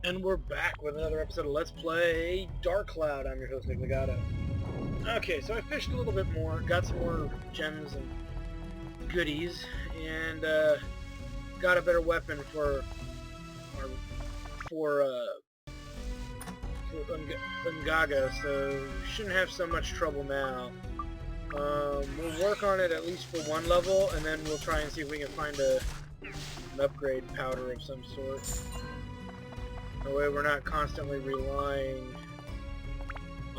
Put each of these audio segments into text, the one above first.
And we're back with another episode of Let's Play Dark Cloud. I'm your host, Nick Legato. Okay, so I fished a little bit more, got some more gems and goodies, and got a better weapon for Ungaga, so shouldn't have so much trouble now. We'll work on it at least for one level, and then we'll try and see if we can find an upgrade powder of some sort. That way we're not constantly relying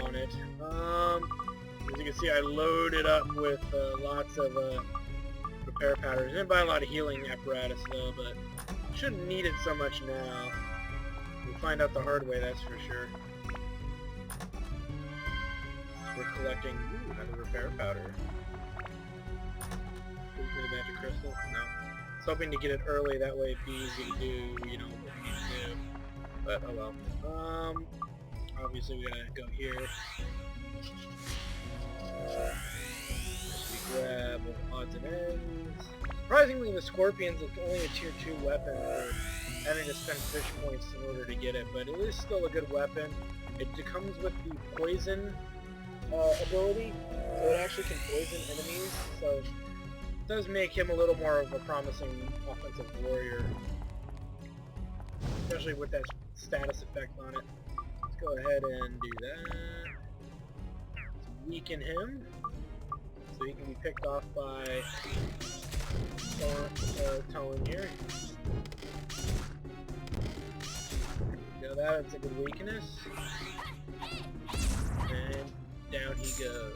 on it. As you can see, I loaded up with lots of repair powders. Didn't buy a lot of healing apparatus though, but shouldn't need it so much now. We'll find out the hard way, that's for sure. We're collecting another repair powder. Is it a magic crystal? No. I was hoping to get it early, that way it'd be easy to do, you know, what we need to do. But oh well. Obviously we gotta go here. We grab odds and ends. Surprisingly, the Scorpion's only a tier 2 weapon for having to spend fish points in order to get it, but it is still a good weapon. It comes with the poison ability, so it actually can poison enemies, so it does make him a little more of a promising offensive warrior. Especially with that status effect on it. Let's go ahead and do that. Let's weaken him, so he can be picked off by Tone here. Go, that's a good weakness. And down he goes.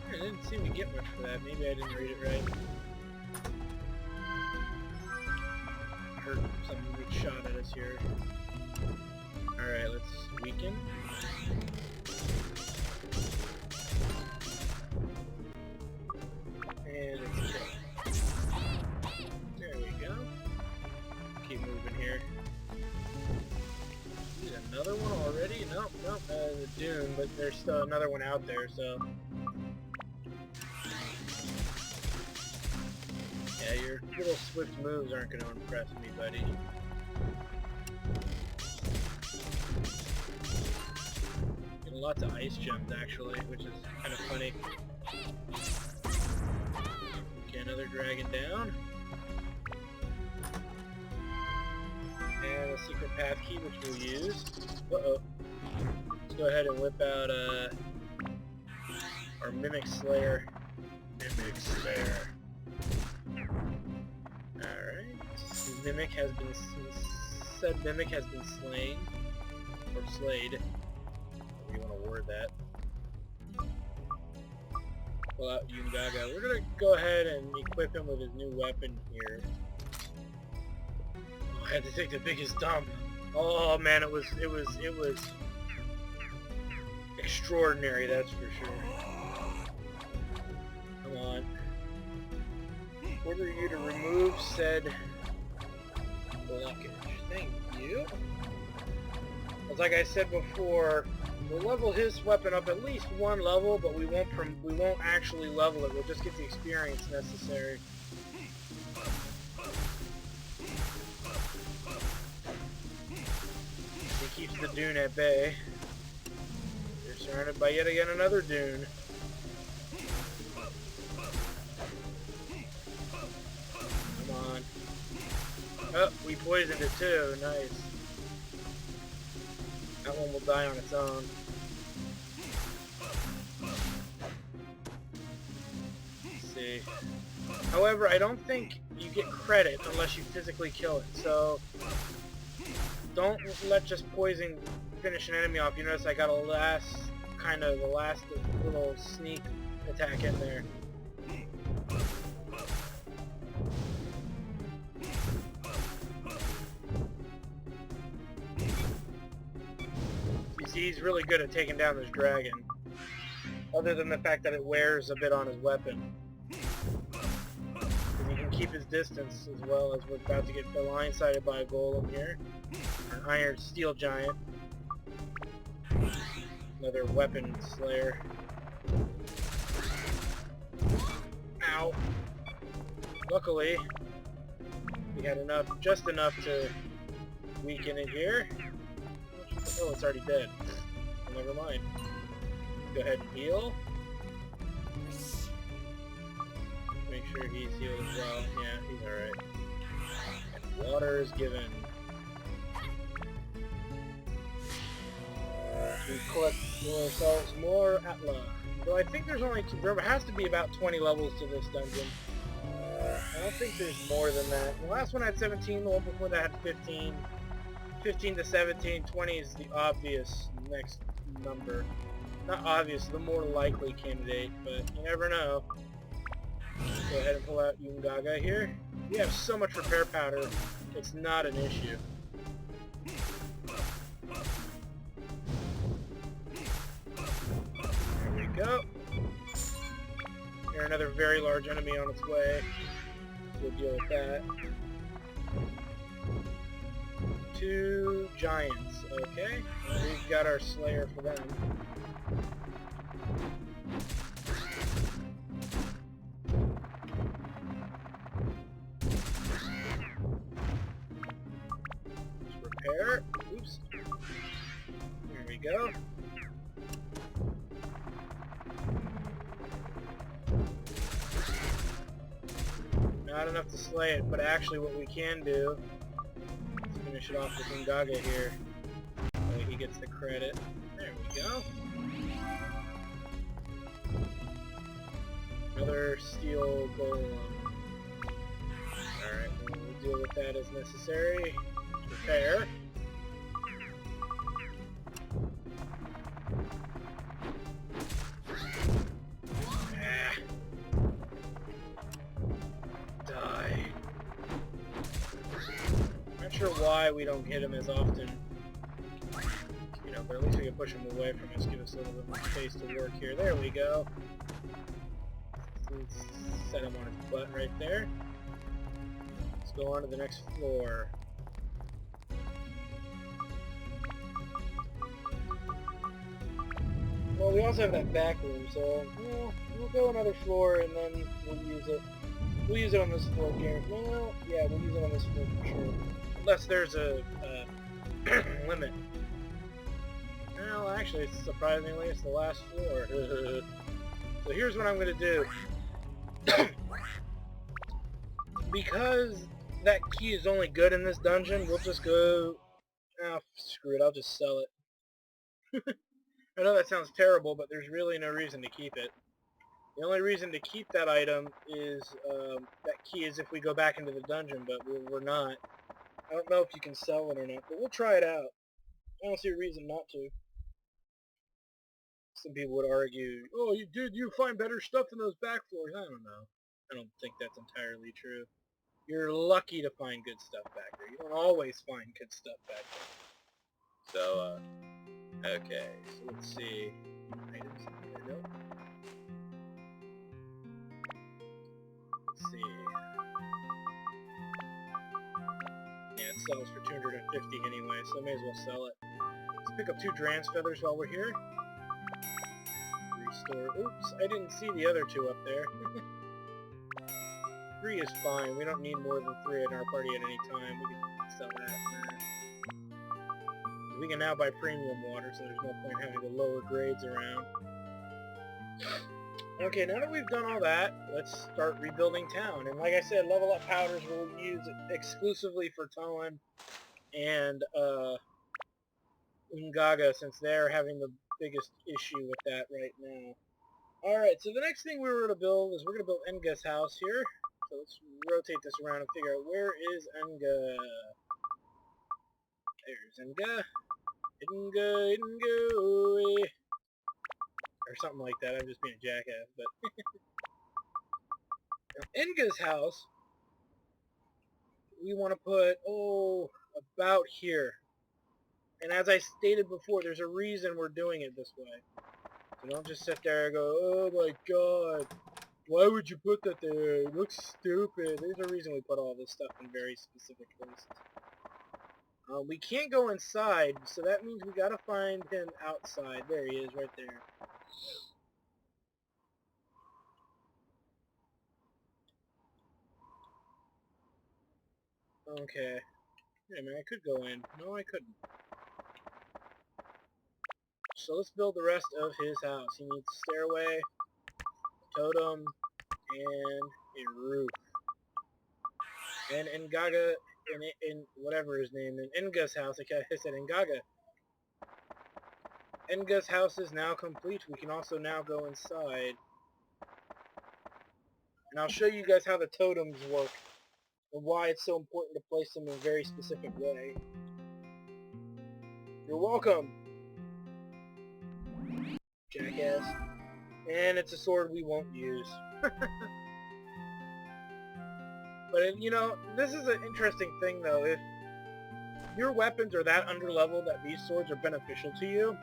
I didn't seem to get much for that. Maybe I didn't read it right. I heard something get shot at us here. Alright, let's weaken. And let's kill. There we go. Keep moving here. Is another one already? Nope, nope. The Dune, but there's still another one out there, so. Yeah, your little swift moves aren't going to impress me, buddy. Getting lots of ice gems, actually, which is kind of funny. Okay, another dragon down. And a secret path key, which we'll use. Uh-oh. Let's go ahead and whip out our Mimic Slayer. Mimic Slayer. Alright. Mimic has been... Said Mimic has been slain. Or slayed. However you want to word that. Pull out Ungaga. We're gonna go ahead and equip him with his new weapon here. Oh, I had to take the biggest dump. Oh man, it was extraordinary, that's for sure. Come on. Order you to remove said blockage. Thank you. As like I said before, we'll level his weapon up at least one level, but we won't actually level it. We'll just get the experience necessary. He keeps the Dune at bay. You're surrounded by yet again another Dune. Come on. Oh, we poisoned it too. Nice. That one will die on its own. Let's see. However, I don't think you get credit unless you physically kill it. So don't let just poison finish an enemy off. You notice I got the last little sneak attack in there. You see, he's really good at taking down this dragon. Other than the fact that it wears a bit on his weapon. And he can keep his distance as well, as we're about to get blindsided by a golem here. An iron steel giant. Another weapon slayer. Ow. Luckily, we had enough, just enough to weaken it here. Oh, it's already dead. Well, never mind. Go ahead and heal. Make sure he's healed as well. Yeah, he's alright. And water is given. We collect ourselves more Atla. Though I think there's only there has to be about 20 levels to this dungeon. I don't think there's more than that. The last one had 17, the one before that had 15. 15 to 17, 20 is the obvious next number. Not obvious, the more likely candidate, but you never know. Go ahead and pull out Ungaga here. We have so much repair powder, it's not an issue. There we go. Here's another very large enemy on its way. We'll deal with that. 2 giants, okay. We've got our Slayer for them. Let's repair. Oops. Here we go. Not enough to slay it, but actually what we can do is finish it off with Ungaga here. That way he gets the credit. There we go. Another steel golem. Alright, we'll deal with that as necessary. Repair. Sure why we don't hit him as often, you know, but at least we can push him away from us, give us a little bit more space to work here. There we go. Let's set him on his butt right there. Let's go on to the next floor. Well, we also have that back room, so we'll go another floor and then we'll use it. We'll use it on this floor here. Well, yeah, we'll use it on this floor for sure. Unless there's a limit. Well, actually, surprisingly, it's the last floor. So here's what I'm going to do. Because that key is only good in this dungeon, we'll just go... Oh, screw it, I'll just sell it. I know that sounds terrible, but there's really no reason to keep it. The only reason to keep that item is, that key is if we go back into the dungeon, but we're not. I don't know if you can sell it or not, but we'll try it out. I don't see a reason not to. Some people would argue, oh, you find better stuff in those back floors. I don't know. I don't think that's entirely true. You're lucky to find good stuff back there. You don't always find good stuff back there. So, okay, so let's see. Items. Nope. Let's see. Yeah, it sells for 250 anyway, so I may as well sell it. Let's pick up 2 Drance Feathers while we're here. Restore. Oops, I didn't see the other 2 up there. 3 is fine. We don't need more than 3 in our party at any time. We can sell that. We can now buy premium water, so there's no point having to lower grades around. Okay, now that we've done all that, let's start rebuilding town. And like I said, level up powders we'll use exclusively for Toan and Ungaga, since they're having the biggest issue with that right now. Alright, so the next thing we were going to build is we're going to build Enga's house here. So let's rotate this around and figure out where is Enga. There's Enga. Enga. Or something like that. I'm just being a jackass, but... Now, Enga's house, we want to put, about here. And as I stated before, there's a reason we're doing it this way. So don't just sit there and go, oh my god, why would you put that there? It looks stupid. There's a reason we put all this stuff in very specific places. We can't go inside, so that means we gotta find him outside. There he is, right there. Okay. Yeah, man, I could go in. No, I couldn't. So let's build the rest of his house. He needs a stairway, totem, and a roof. And Ngaga, in whatever his name is, Nga's house, I said Ngaga. Nga's house is now complete. We can also now go inside. And I'll show you guys how the totems work and why it's so important to place them in a very specific way. You're welcome, jackass. And it's a sword we won't use. But, you know, this is an interesting thing, though. If your weapons are that underleveled that these swords are beneficial to you,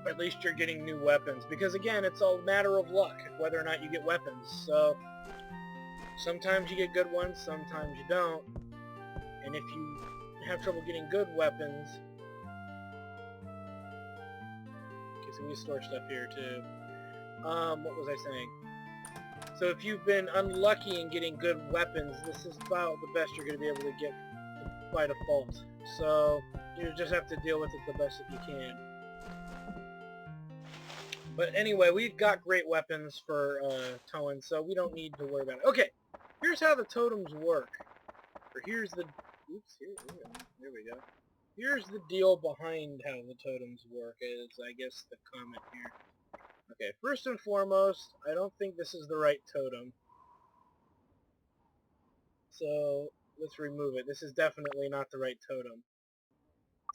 at least you're getting new weapons. Because, again, it's a matter of luck, whether or not you get weapons. So, sometimes you get good ones, sometimes you don't. And if you have trouble getting good weapons... Okay, so we store stuff here, too. What was I saying? So if you've been unlucky in getting good weapons, this is about the best you're going to be able to get by default. So you just have to deal with it the best that you can. But anyway, we've got great weapons for Toan, so we don't need to worry about it. Okay, here's how the totems work. Or here's the... Oops, here we go. Here's the deal behind how the totems work, is I guess the comment here. Okay, first and foremost, I don't think this is the right totem. So, let's remove it. This is definitely not the right totem.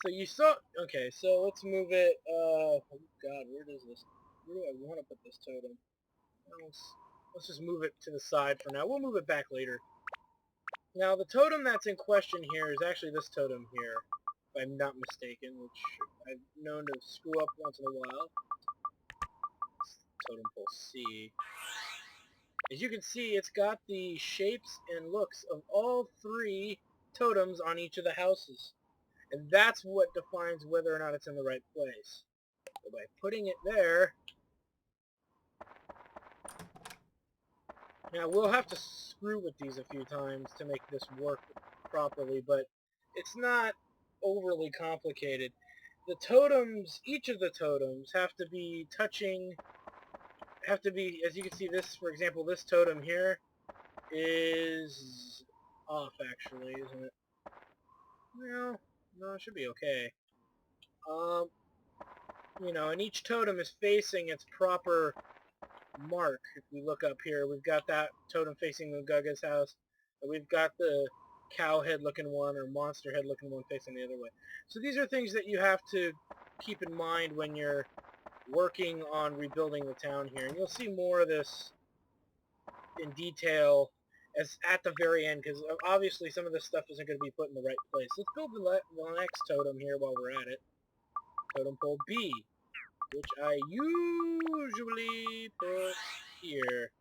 So you saw... Okay, so let's move it... oh god, where does this... Where do I want to put this totem? Let's just move it to the side for now. We'll move it back later. Now, the totem that's in question here is actually this totem here, if I'm not mistaken, which I've known to screw up once in a while. Totem pole C. As you can see, it's got the shapes and looks of all three totems on each of the houses. And that's what defines whether or not it's in the right place. So by putting it there... Now, we'll have to screw with these a few times to make this work properly, but it's not overly complicated. The totems, each of the totems, have to be touching... Have to be, as you can see, this, for example, this totem here is off, actually, isn't it? Well, no, it should be okay. You know, and each totem is facing its proper mark. If we look up here, we've got that totem facing the Ngaga's house, and we've got the cow head looking one or monster head looking one facing the other way. So these are things that you have to keep in mind when you're working on rebuilding the town here. And you'll see more of this in detail as at the very end, because obviously some of this stuff isn't going to be put in the right place. Let's build the next totem here while we're at it. Totem pole B, which I usually put here.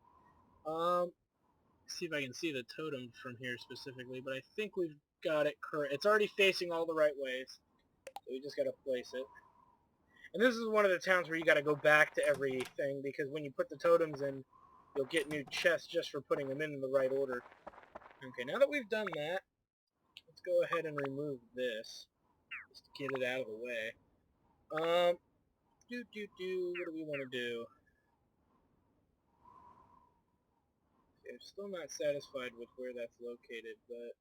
See if I can see the totem from here specifically, but I think we've got it correct. It's already facing all the right ways, so we just got to place it. And this is one of the towns where you got to go back to everything, because when you put the totems in, you'll get new chests just for putting them in the right order. Okay, now that we've done that, let's go ahead and remove this, just to get it out of the way. What do we want to do? Okay, I'm still not satisfied with where that's located, but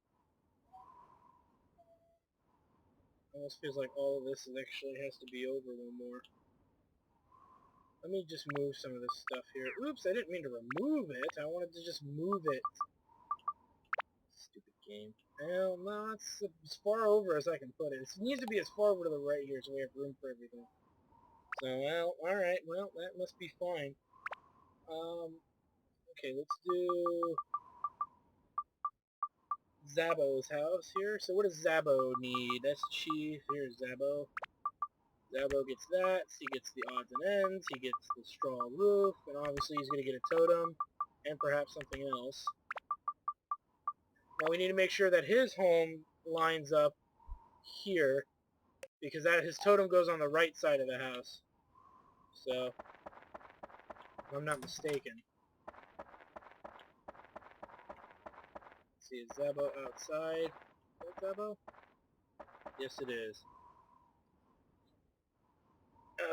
almost feels like all of this actually has to be over one more. Let me just move some of this stuff here. Oops, I didn't mean to remove it. I wanted to just move it. Stupid game. Well, no, it's as far over as I can put it. It needs to be as far over to the right here so we have room for everything. So, well, alright, well, that must be fine. Okay, let's do Zabo's house here. So what does Zabo need? That's chief. Here's Zabo. Zabo gets that. He gets the odds and ends. He gets the straw roof. And obviously he's going to get a totem. And perhaps something else. Now we need to make sure that his home lines up here. Because his totem goes on the right side of the house. So, if I'm not mistaken. Let's see, is Zabo outside? Is that Zabo? Yes, it is.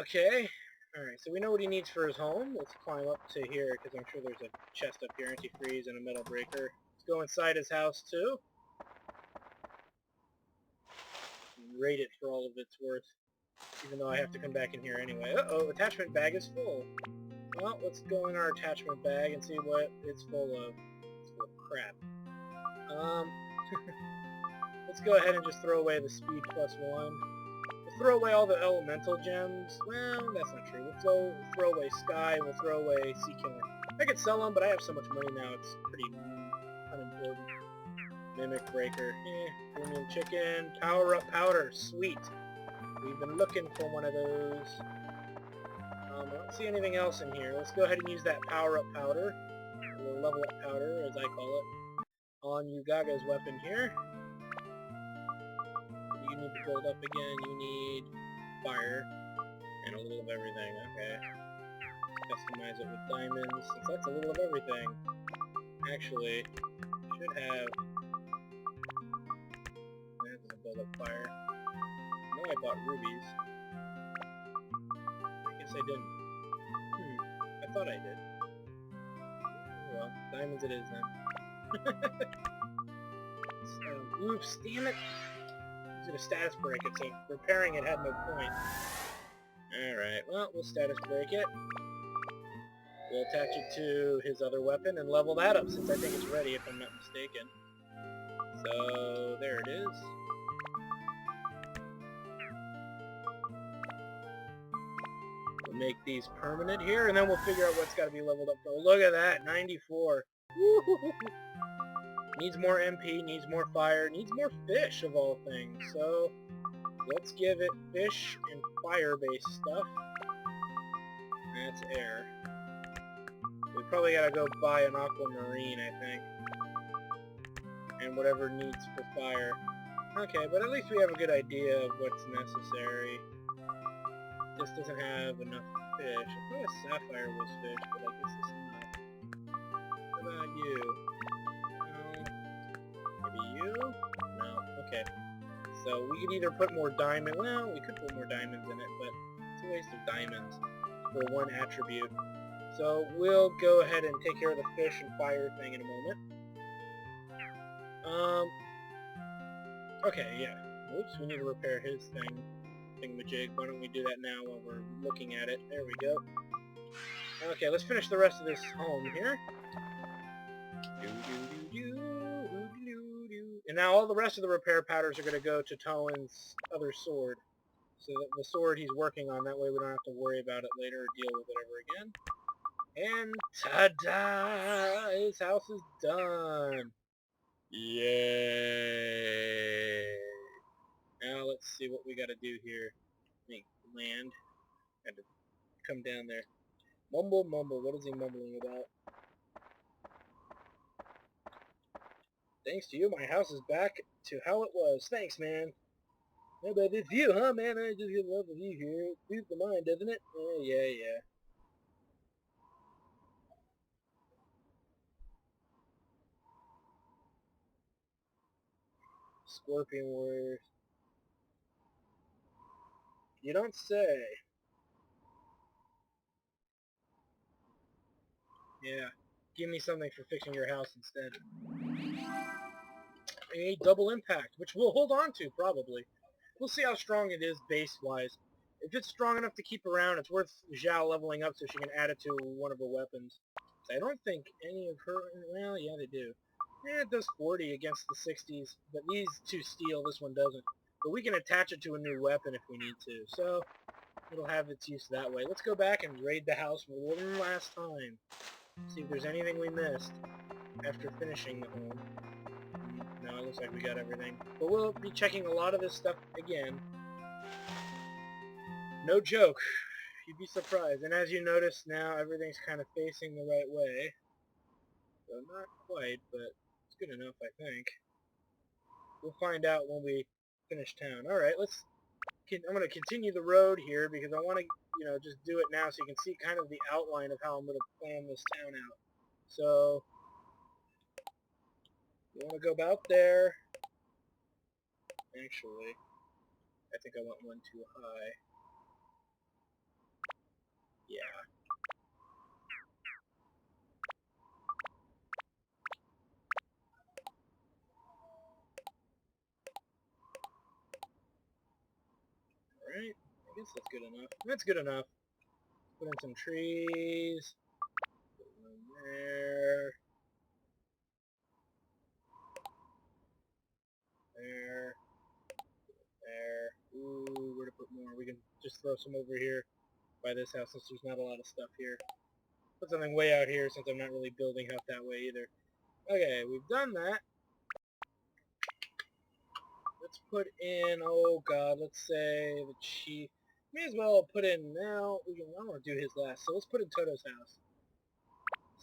Okay. Alright, so we know what he needs for his home. Let's climb up to here, because I'm sure there's a chest up here, antifreeze, and a metal breaker. Let's go inside his house, too. And rate it for all of its worth. Even though I have to come back in here anyway. Uh-oh, attachment bag is full. Well, let's go in our attachment bag and see what it's full of. It's full of crap. Let's go ahead and just throw away the speed +1. We'll throw away all the elemental gems. Well, that's not true. We'll throw away Sky, and we'll throw away Sea Killer. I could sell them, but I have so much money now, it's pretty unimportant. Mimic Breaker. Premium Chicken. Power Up Powder. Sweet. We've been looking for one of those. I don't see anything else in here. Let's go ahead and use that Power Up Powder, or Level Up Powder, as I call it, on Yugaga's weapon here. You need to build up again. You need fire and a little of everything. Okay. Customize it with diamonds, since that's a little of everything. Actually, should have... That doesn't build up fire. I know I bought rubies. I guess I didn't. I thought I did. Well, diamonds it is then. So, oops, damn it! Is it a status break it, so repairing it had no point. Alright, well, we'll status break it. We'll attach it to his other weapon and level that up, since I think it's ready, if I'm not mistaken. So, there it is. We'll make these permanent here, and then we'll figure out what's got to be leveled up for. Look at that, 94. Woo-hoo-hoo. Needs more MP, needs more fire, needs more fish, of all things. So, let's give it fish and fire-based stuff. That's air. We probably gotta go buy an aquamarine, I think. And whatever needs for fire. Okay, but at least we have a good idea of what's necessary. This doesn't have enough fish. I thought a sapphire was fish, but I guess it's not. What about you? Maybe you? No. Okay. So we could either put more diamond. Well, we could put more diamonds in it, but it's a waste of diamonds for one attribute. So we'll go ahead and take care of the fish and fire thing in a moment. Okay, yeah. Oops, we need to repair his thingamajig. Why don't we do that now while we're looking at it? There we go. Okay, let's finish the rest of this home here. And now all the rest of the repair powders are going to go to Towen's other sword. So that the sword he's working on, that way we don't have to worry about it later or deal with it ever again. And ta-da! His house is done! Yay! Now let's see what we gotta do here. Make land. Had to come down there. Mumble, mumble. What is he mumbling about? Thanks to you, my house is back to how it was. Thanks, man. How about this view, huh, man? I just love the view here. It soothes the mind, doesn't it? Yeah. Scorpion Warriors. You don't say. Yeah. Give me something for fixing your house instead. A double impact, which we'll hold on to, probably. We'll see how strong it is base-wise. If it's strong enough to keep around, it's worth Zhao leveling up so she can add it to one of her weapons. I don't think any of her... Well, yeah, they do. Yeah, it does 40 against the 60s, but these two steel, this one doesn't. But we can attach it to a new weapon if we need to, so it'll have its use that way. Let's go back and raid the house one last time. See if there's anything we missed after finishing the home. No, it looks like we got everything. But we'll be checking a lot of this stuff again. No joke. You'd be surprised. And as you notice now, everything's kind of facing the right way. So not quite, but it's good enough, I think. We'll find out when we finish town. Alright, I'm going to continue the road here because I want to, just do it now so you can see kind of the outline of how I'm going to plan this town out. So, you want to go about there. Actually, I think I went one too high. Yeah. Alright, I guess that's good enough. That's good enough. Put in some trees. Put one there. There. There. Ooh, where to put more? We can just throw some over here by this house since there's not a lot of stuff here. Put something way out here since I'm not really building up that way either. Okay, we've done that. Let's put in, oh god, let's say the chief. May as well put in now. I want to do his last, so let's put in Toto's house.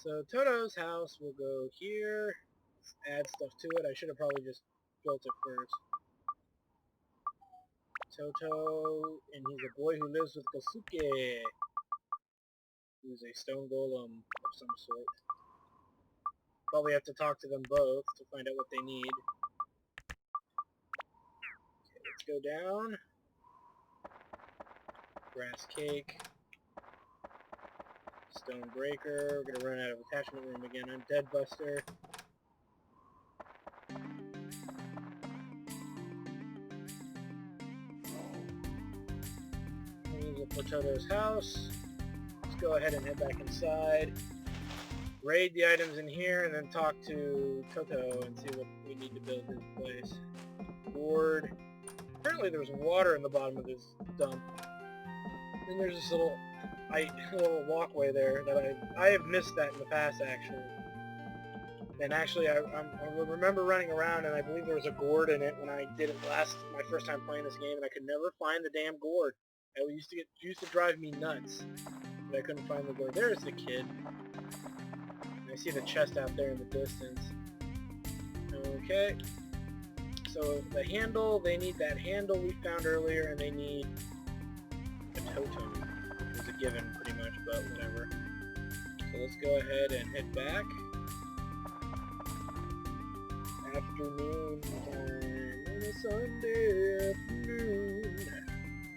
So Toto's house will go here. Let's add stuff to it. I should have probably just built it first. Toto, and he's a boy who lives with Kosuke, who's a stone golem of some sort. Probably have to talk to them both to find out what they need. Okay, let's go down. Grass cake. Stone breaker. We're gonna run out of attachment room again. Undead buster. Use it for Toto's house. Let's go ahead and head back inside. Raid the items in here and then talk to Toto and see what we need to build his place. Board. Apparently there's water in the bottom of this dump. And there's this little walkway there that I have missed that in the past actually. And actually I remember running around and I believe there was a gourd in it when I did it my first time playing this game, and I could never find the damn gourd. It used to drive me nuts. But I couldn't find the gourd. There's the kid. I see the chest out there in the distance. Okay. So the handle, they need that handle we found earlier, and they need a totem. It was a given pretty much, but whatever. So let's go ahead and head back. Afternoon time on a Sunday afternoon.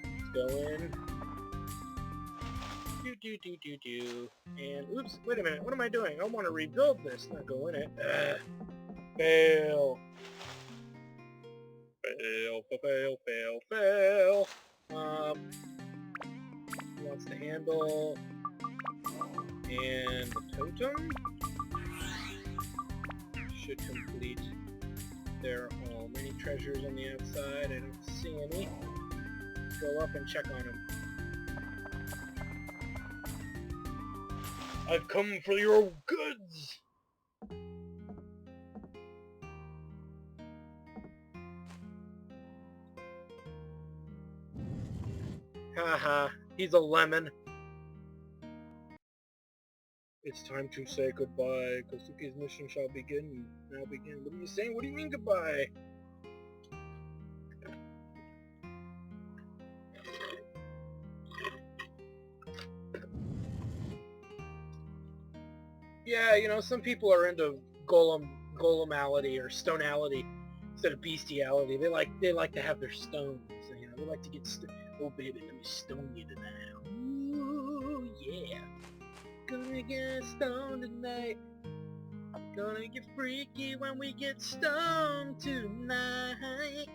Let's go in. Do. And, oops, wait a minute, what am I doing? I want to rebuild this, not go in it. Fail. Fail. Wants the handle. And the totem should complete their home. Any treasures on the outside? I don't see any. Let's go up and check on them. I've come for your goods! Haha, he's a lemon. It's time to say goodbye. Kosuke's mission shall begin. Now begin. What are you saying? What do you mean goodbye? Yeah, you know, some people are into golemality or stonality instead of bestiality. They like to have their stones. You know, they like to get oh baby, let me stone you tonight. Ooh yeah, gonna get stoned tonight. Gonna get freaky when we get stoned tonight.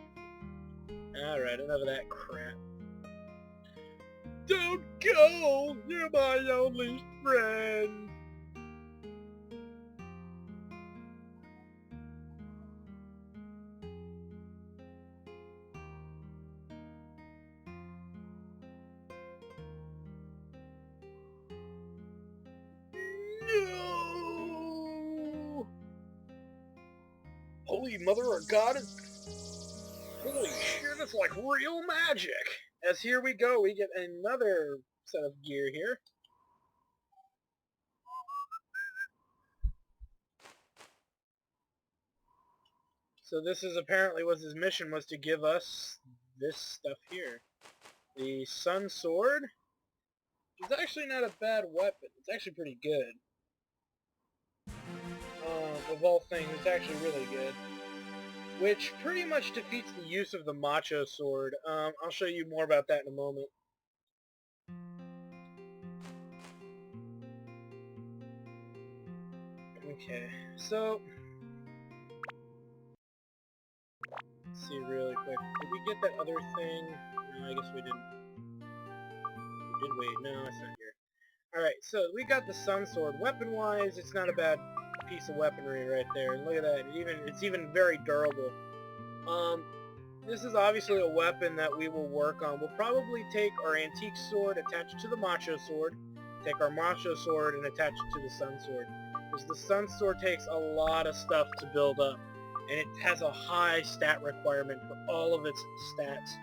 All right, enough of that crap. Don't go. You're my only friend. No! Holy mother of God! Holy shit, it's like real magic! As here we go, we get another set of gear here. So this is apparently what his mission was, to give us this stuff here. The Sun Sword. It's actually not a bad weapon. It's actually pretty good. Of all things, it's actually really good. which pretty much defeats the use of the Macho Sword. I'll show you more about that in a moment. Okay, so let's see really quick. Did we get that other thing? No, I guess we didn't. We did wait. No, it's not here. Alright, so we got the Sun Sword. Weapon-wise, it's not a bad piece of weaponry right there. And look at that. It's even very durable. This is obviously a weapon that we will work on. We'll probably take our Antique Sword, attach it to the Macho Sword, take our Macho Sword, and attach it to the Sun Sword. Because the Sun Sword takes a lot of stuff to build up, and it has a high stat requirement for all of its stats.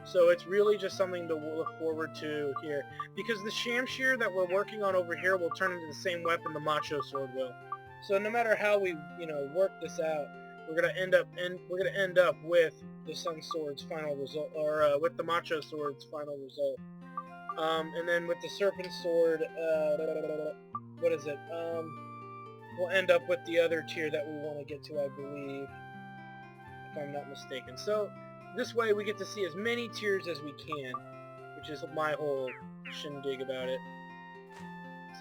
So it's really just something to look forward to here. Because the Shamshir that we're working on over here will turn into the same weapon the Macho Sword will. So no matter how we, work this out, we're gonna end up with the Sun Sword's final result, or with the Macho Sword's final result. And then with the Serpent Sword, what is it? We'll end up with the other tier that we want to get to, I believe, if I'm not mistaken. So this way we get to see as many tiers as we can, which is my whole shindig about it.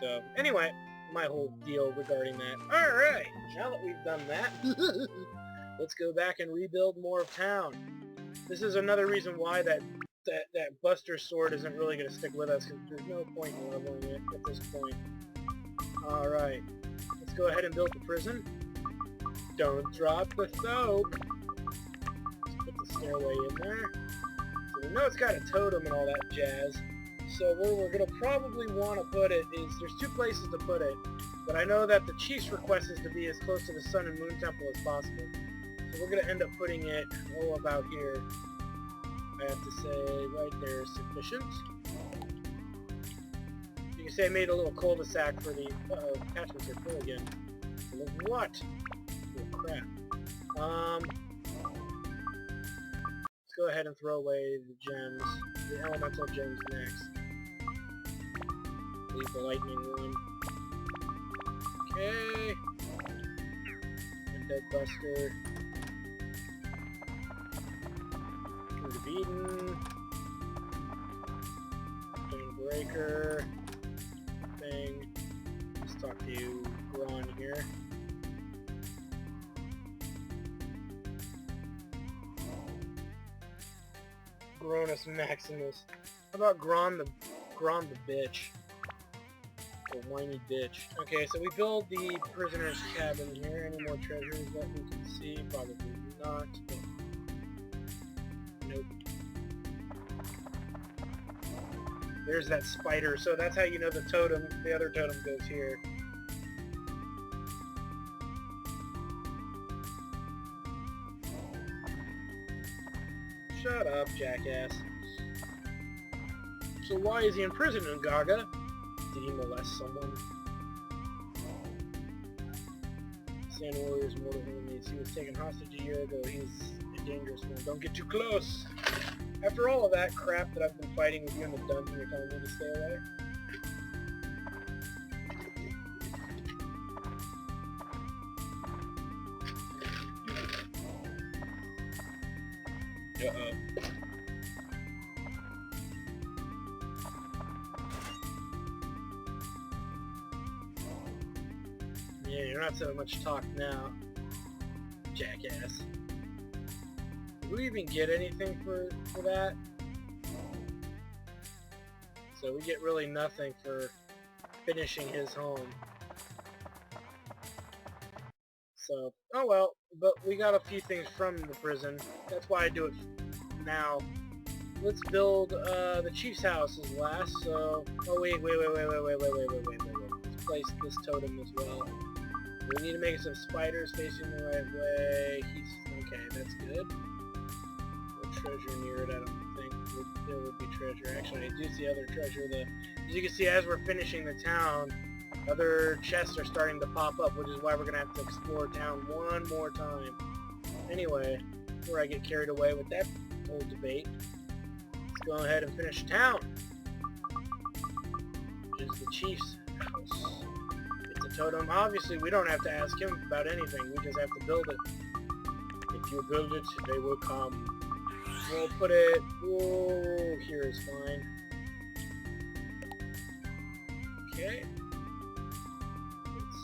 So anyway, my whole deal regarding that. Alright, now that we've done that, let's go back and rebuild more of town. This is another reason why that Buster Sword isn't really going to stick with us, because there's no point in leveling it at this point. Alright, let's go ahead and build the prison. Don't drop the soap. Put the stairway in there. So we know it's got a totem and all that jazz. So where we're going to probably want to put it is, there's two places to put it, but I know that the chief's request is to be as close to the Sun and Moon Temple as possible. So we're going to end up putting it, about here. I have to say right there is sufficient. You can say I made a little cul-de-sac for the... attachments are full again. Look what? Oh crap. Let's go ahead and throw away the gems. The elemental gems next. Leave the lightning one. Okay. Undead Buster. Fruit of Eden. Stone Breaker. Thing. Let's talk to you, Ron here. Gronus Maximus. How about Gron the bitch? The whiny bitch. Okay, so we build the prisoner's cabin here. Any more treasures that we can see? Probably not. But nope. There's that spider. So that's how you know the totem, the other totem goes here. Shut up, jackass. So why is he in prison, Gaga? Did he molest someone? Sand Warrior's mortal enemies. He was taken hostage a year ago. He's a dangerous one. Don't get too close! After all of that crap that I've been fighting with you in the dungeon, you're telling me to stay away? Uh-oh. Yeah, you're not so much talk now, jackass. Did we even get anything for that? So we get really nothing for finishing his home. So, oh well, but we got a few things from the prison. That's why I do it now. Let's build the chief's house as last, so... Oh wait. Let's place this totem as well. We need to make some spiders facing the right way. Okay, that's good. No treasure near it, I don't think there would be treasure. Actually, I do see other treasure. As you can see, as we're finishing the town, other chests are starting to pop up, which is why we're going to have to explore town one more time. Anyway, before I get carried away with that whole debate, let's go ahead and finish town. Which is the chief's house. It's a totem. Obviously, we don't have to ask him about anything. We just have to build it. If you build it, they will come. We'll put it... Oh, here is fine. Okay. Let's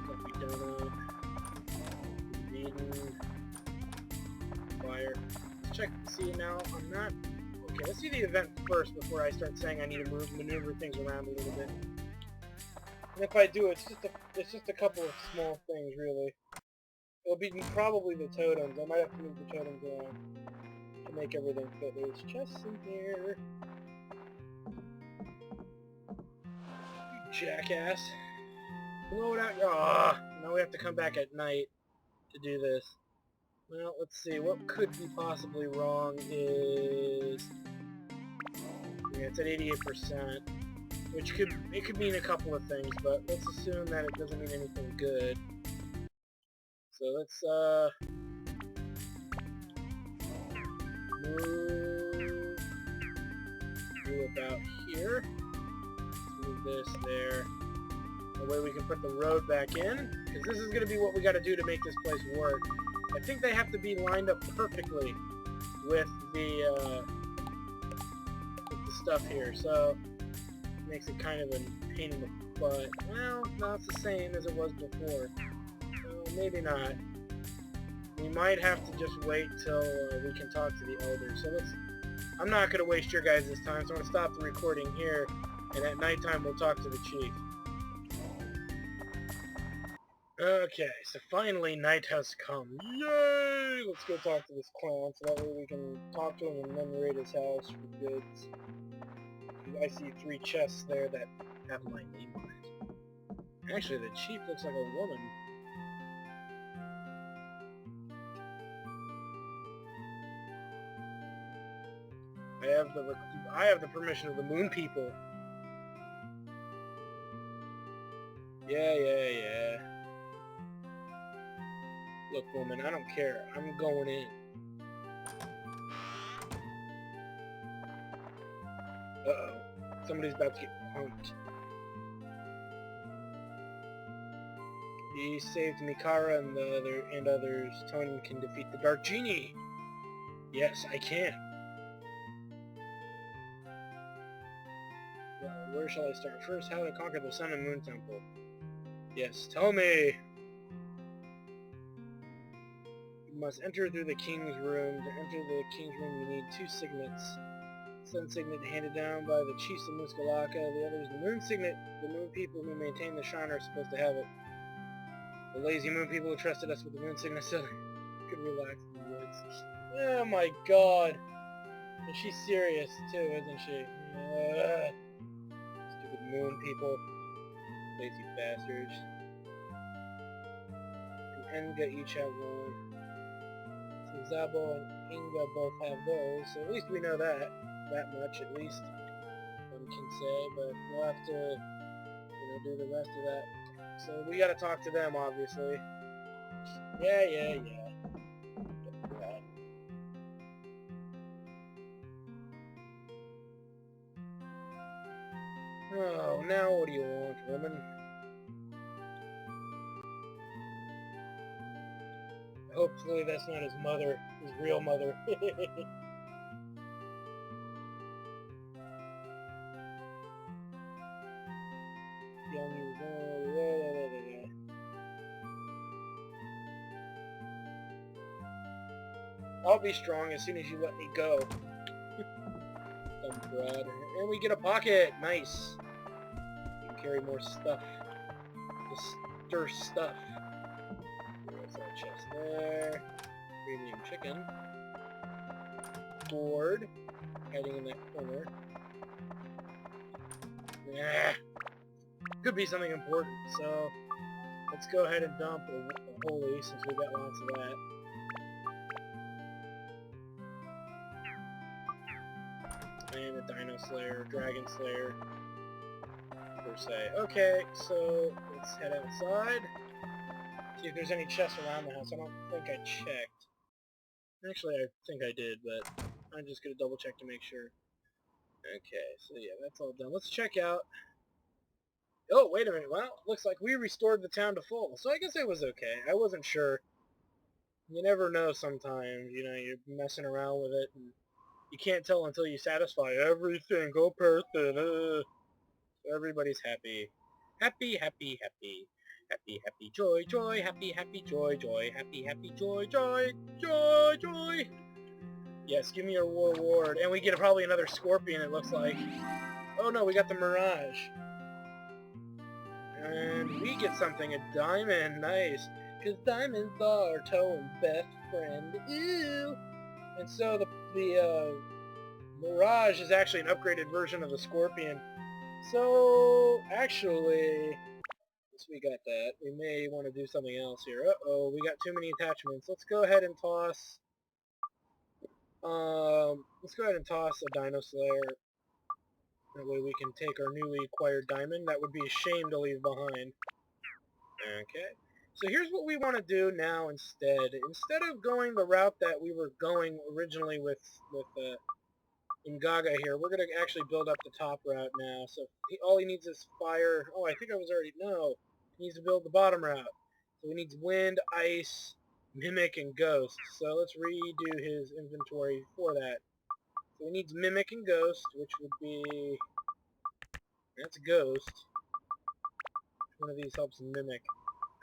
copy donut. Maiden. Fire. Let's check to see now. I'm not... Okay, let's see the event first before I start saying I need to maneuver things around a little bit. And if I do, it's just a couple of small things, really. It'll be probably the totems. I might have to move the totems around to make everything fit. There's chests in here. You jackass. Blow it out. Ah, now we have to come back at night to do this. Well, let's see. What could be possibly wrong is... Yeah, it's at 88%. Which could mean a couple of things, but let's assume that it doesn't mean anything good. So let's move about here. Move this there. That way we can put the road back in, because this is going to be what we got to do to make this place work. I think they have to be lined up perfectly with the stuff here. So makes it kind of a pain in the butt. Well, no, it's the same as it was before. Maybe not. We might have to just wait till we can talk to the elders. So I'm not going to waste your guys' time, so I'm going to stop the recording here, and at nighttime we'll talk to the chief. Okay, so finally night has come. Yay! Let's go talk to this clown, so that way we can talk to him and then raid his house for goods. I see 3 chests there that have my name on it. Actually, the chief looks like a woman. I have the permission of the moon people. Yeah. Look, woman, I don't care. I'm going in. Uh-oh. Somebody's about to get punked. He saved Mikara and others. Tonin can defeat the Dark Genie. Yes, I can. Well, where shall I start? First, how to conquer the Sun and Moon Temple. Yes, tell me. You must enter through the King's Room. To enter the King's Room, you need 2 signets. Sun signet handed down by the chiefs of Muskalaka. The others, the moon signet. The moon people who maintain the shrine are supposed to have it. The lazy moon people who trusted us with the moon signet so they could relax in the woods. Oh my god. And she's serious too, isn't she? Stupid moon people. Lazy bastards. And Enga each have one. So Zabo and Inga both have those, so at least we know that much at least, one can say, but we'll have to, do the rest of that. So we gotta talk to them, obviously. Yeah. Oh, now what do you want, woman? Hopefully that's not his mother, his real mother. I'll be strong as soon as you let me go. Dumb broad. And we get a pocket! Nice! We can carry more stuff. Just stir stuff. There's that chest there. Premium chicken. Board. Hiding in that corner. Nah. Could be something important, so let's go ahead and dump a holy since we got lots of that. And a Dino Slayer, Dragon Slayer, per se. Okay, so let's head outside. See if there's any chests around the house. I don't think I checked. Actually, I think I did, but I'm just gonna double check to make sure. Okay, so yeah, that's all done. Let's check out. Oh, wait a minute. Well, looks like we restored the town to full. So I guess it was okay. I wasn't sure You never know sometimes, you know, you're messing around with it, and you can't tell until you satisfy every single person. Everybody's happy. Happy, happy, happy. Happy, happy, joy, joy, happy, happy, joy, joy, happy, happy, joy, joy, joy, joy. Yes, give me your reward. And we get probably another scorpion, it looks like. Oh no, we got the Mirage. And we get something, a diamond. Nice. Because diamonds are Toem's best friend. Ew. And so the Mirage is actually an upgraded version of the Scorpion. So, actually, once we got that, we may want to do something else here. Uh-oh, we got too many attachments. Let's go ahead and toss, a Dino Slayer. That way we can take our newly acquired diamond. That would be a shame to leave behind. Okay. So here's what we want to do now instead. Instead of going the route that we were going originally with Ingaga here, we're going to actually build up the top route now. So all he needs is fire. Oh, I think I was already... No. He needs to build the bottom route. So he needs wind, ice, mimic, and ghost. So let's redo his inventory for that. So he needs mimic and ghost, which would be... That's ghost. One of these helps mimic.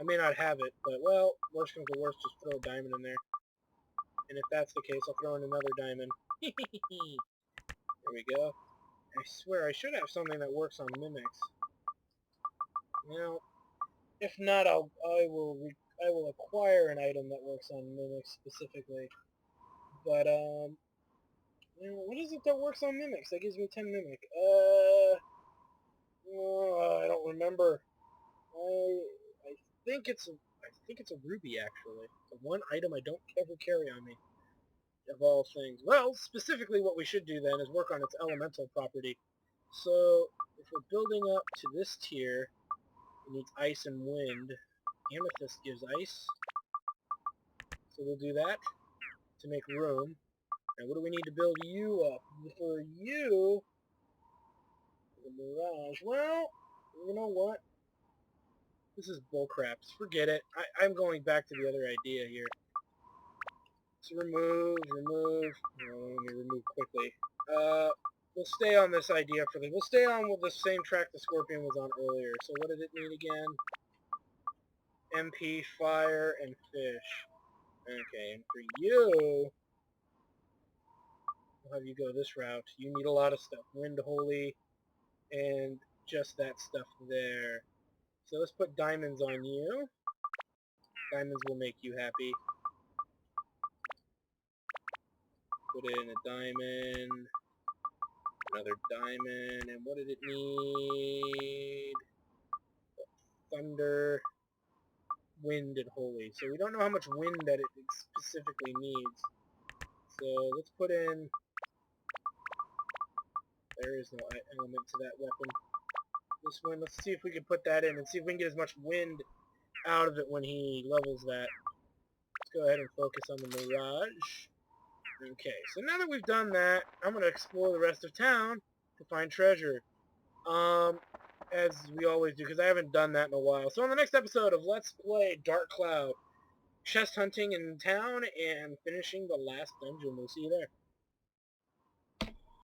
I may not have it, but, well, worst comes to worst, just throw a diamond in there. And if that's the case, I'll throw in another diamond. There we go. I swear, I should have something that works on mimics. Now, if not, I will acquire an item that works on mimics specifically. But, what is it that works on mimics? That gives me 10 mimic. I don't remember. I think it's a ruby, actually. The one item I don't ever carry on me, of all things. Well, specifically what we should do then is work on its elemental property. So, if we're building up to this tier, it needs ice and wind. Amethyst gives ice. So we'll do that to make room. Now what do we need to build you up? For you, the Mirage. Well, you know what? This is bullcraps. Forget it. I'm going back to the other idea here. So remove. No, let me remove quickly. We'll stay on this idea for we'll stay on with the same track the Scorpion was on earlier. So what did it need again? MP, fire, and fish. Okay, and for you, we'll have you go this route. You need a lot of stuff. Wind, holy, and just that stuff there. So let's put diamonds on you. Diamonds will make you happy. Put in a diamond. Another diamond. And what did it need? Thunder, wind, and holy. So we don't know how much wind that it specifically needs. So let's put in... There is no element to that weapon. This one, let's see if we can put that in and see if we can get as much wind out of it when he levels that. Let's go ahead and focus on the Mirage. Okay, so now that we've done that, I'm going to explore the rest of town to find treasure. As we always do, because I haven't done that in a while. So on the next episode of Let's Play Dark Cloud, chest hunting in town and finishing the last dungeon. We'll see you there.